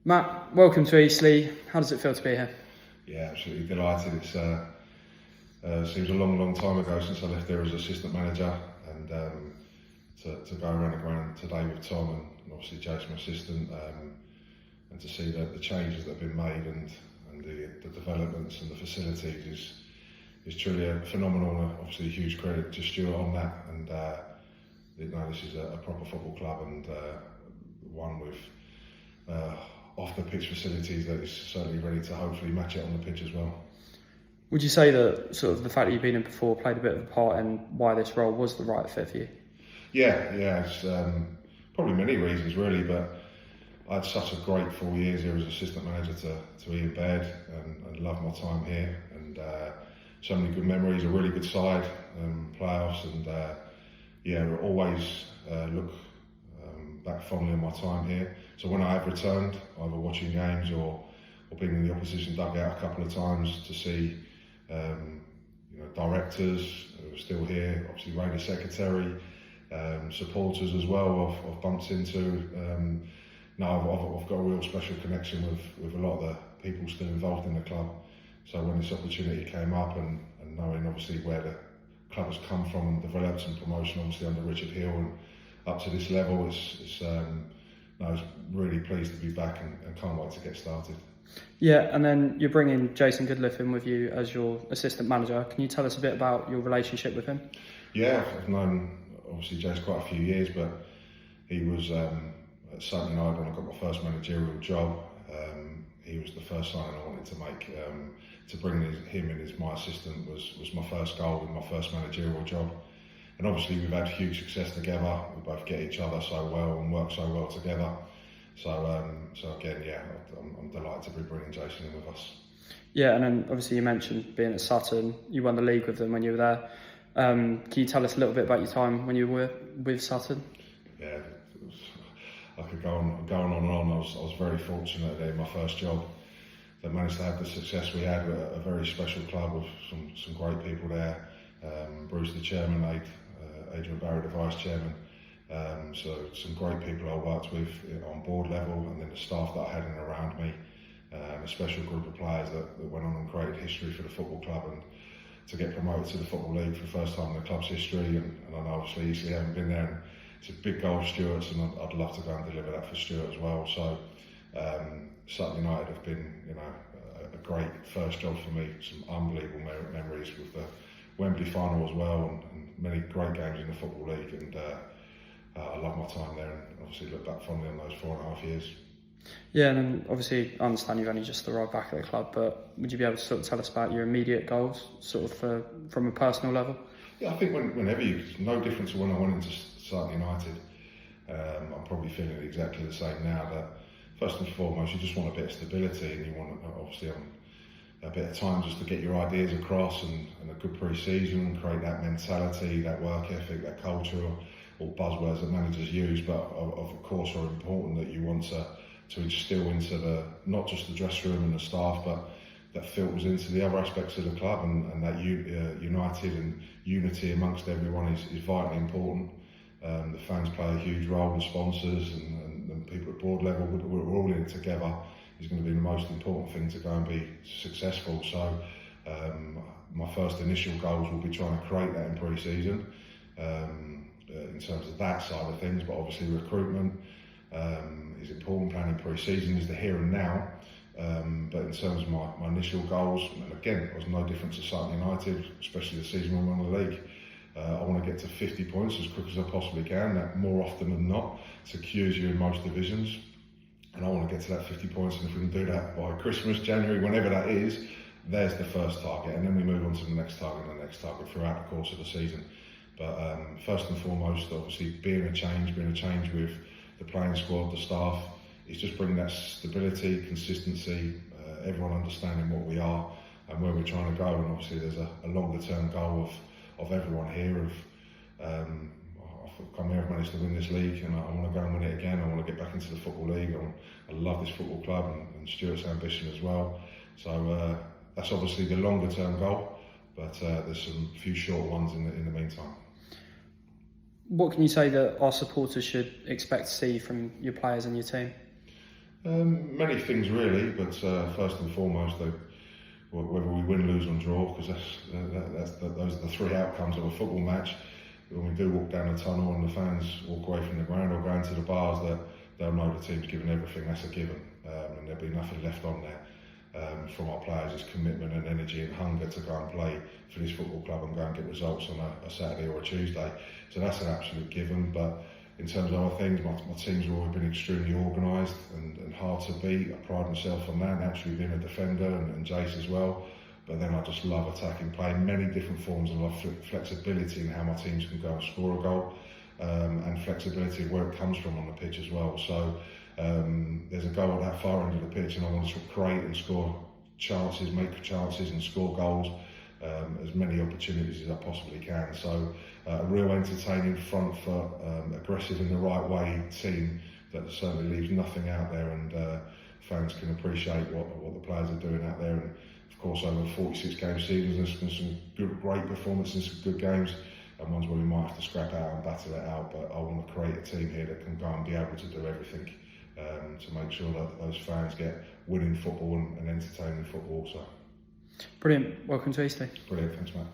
Matt, welcome to Eastleigh. How does it feel to be here? Yeah, absolutely delighted. It seems a long time ago since I left there as assistant manager, and to go around the ground today with Tom and obviously Jason, my assistant, and to see the changes that have been made and the developments and the facilities is truly phenomenal. And obviously, a huge credit to Stuart on that. And this is a proper football club, and one with off the pitch facilities that is certainly ready to hopefully match it on the pitch as well. Would you say that sort of the fact that you've been in before played a bit of a part in why this role was the right fit for you? Yeah, it's probably many reasons really, but I had such a great 4 years here as assistant manager to Ian Baird, and loved my time here, and so many good memories, a really good side, playoffs, and I always look back fondly on my time here. So when I have returned, either watching games or being in the opposition dugout a couple of times to see directors who are still here, obviously Rangers secretary, supporters as well I've bumped into. I've got a real special connection with a lot of the people still involved in the club. So when this opportunity came up, and knowing obviously where the club has come from and developed, and promotion obviously under Richard Hill and up to this level, I was really pleased to be back and can't wait to get started. Yeah, and then you're bringing Jason Goodliffe in with you as your assistant manager. Can you tell us a bit about your relationship with him? Yeah, I've known obviously Jason quite a few years, but he was at Sutton United when I got my first managerial job. He was the first signing I wanted to make. To bring him in as my assistant was my first goal with my first managerial job. And obviously we've had huge success together. We both get each other so well and work so well together. So again, I'm delighted to be bringing Jason in with us. Yeah, and then obviously you mentioned being at Sutton. You won the league with them when you were there. Can you tell us a little bit about your time when you were with Sutton? Yeah, I could go on and on. I was very fortunate there in my first job that managed to have the success we had. A very special club with some great people there. Bruce the chairman, Adrian Barry the vice chairman. So some great people I worked with on board level, and then the staff that I had in and around me. A special group of players that went on and created history for the football club, and to get promoted to the Football League for the first time in the club's history. And I know obviously Eastleigh haven't been there, and it's a big goal of Stuart's, and I'd love to go and deliver that for Stuart as well. So Sutton United have been a great first job for me. Some unbelievable memories with the Wembley final as well, and many great games in the Football League, and I love my time there, and obviously look back fondly on those 4.5 years. Yeah, and then obviously I understand you've only just arrived back at the club, but would you be able to sort of tell us about your immediate goals, sort of from a personal level? Yeah, I think whenever it's no different to when I went into Sutton United. I'm probably feeling exactly the same now, that first and foremost you just want a bit of stability, and you want obviously a bit of time just to get your ideas across, and a good pre-season, and create that mentality, that work ethic, that culture, all buzzwords that managers use, but of course are important, that you want to instill into not just the dressing room and the staff, but that filters into the other aspects of the club, and that united and unity amongst everyone is vitally important. The fans play a huge role, the sponsors and people at board level, we're all in it together, is going to be the most important thing to go and be successful. So my first initial goals will be trying to create that in pre-season, in terms of that side of things, but obviously recruitment is important. Planning pre-season is the here and now, but in terms of my initial goals, and again it was no different to Sutton United, especially the season when we won the league. I want to get to 50 points as quick as I possibly can. That more often than not secures you in most divisions, and I want to get to that 50 points, and if we can do that by Christmas, January, whenever that is, there's the first target, and then we move on to the next target and the next target throughout the course of the season. But first and foremost, obviously being a change with the playing squad, the staff, is just bringing that stability, consistency, everyone understanding what we are and where we're trying to go. And obviously there's a longer term goal of everyone here. I've come here, I've managed to win this league, and I want to go and win it again. I want to get back into the Football League. I love this football club, and Stuart's ambition as well. So that's obviously the longer term goal, but there's some few short ones in the meantime. What can you say that our supporters should expect to see from your players and your team? Many things really, but first and foremost, whether we win, lose, or draw, because those are the three outcomes of a football match. When we do walk down the tunnel and the fans walk away from the ground or go into the bars, they'll know the team's given everything. That's a given, and there'll be nothing left on there. From our players is commitment and energy and hunger to go and play for this football club and go and get results on a Saturday or a Tuesday. So that's an absolute given. But in terms of other things, my teams have always been extremely organised and hard to beat. I pride myself on that, naturally being a defender and Jace as well. But then I just love attacking play, many different forms. I love flexibility in how my teams can go and score a goal, and flexibility of where it comes from on the pitch as well. So there's a goal at that far end of the pitch, and I want to create and score chances, make chances and score goals, as many opportunities as I possibly can. So a real entertaining, front foot, aggressive in the right way team that certainly leaves nothing out there, and fans can appreciate what the players are doing out there. And of course, over 46 game seasons, there's been some great performances, some good games, and ones where we might have to scrap out and battle it out. But I want to create a team here that can go and be able to do everything, to make sure that those fans get winning football and entertaining football also. Brilliant. Welcome to Eastleigh. Brilliant, thanks mate.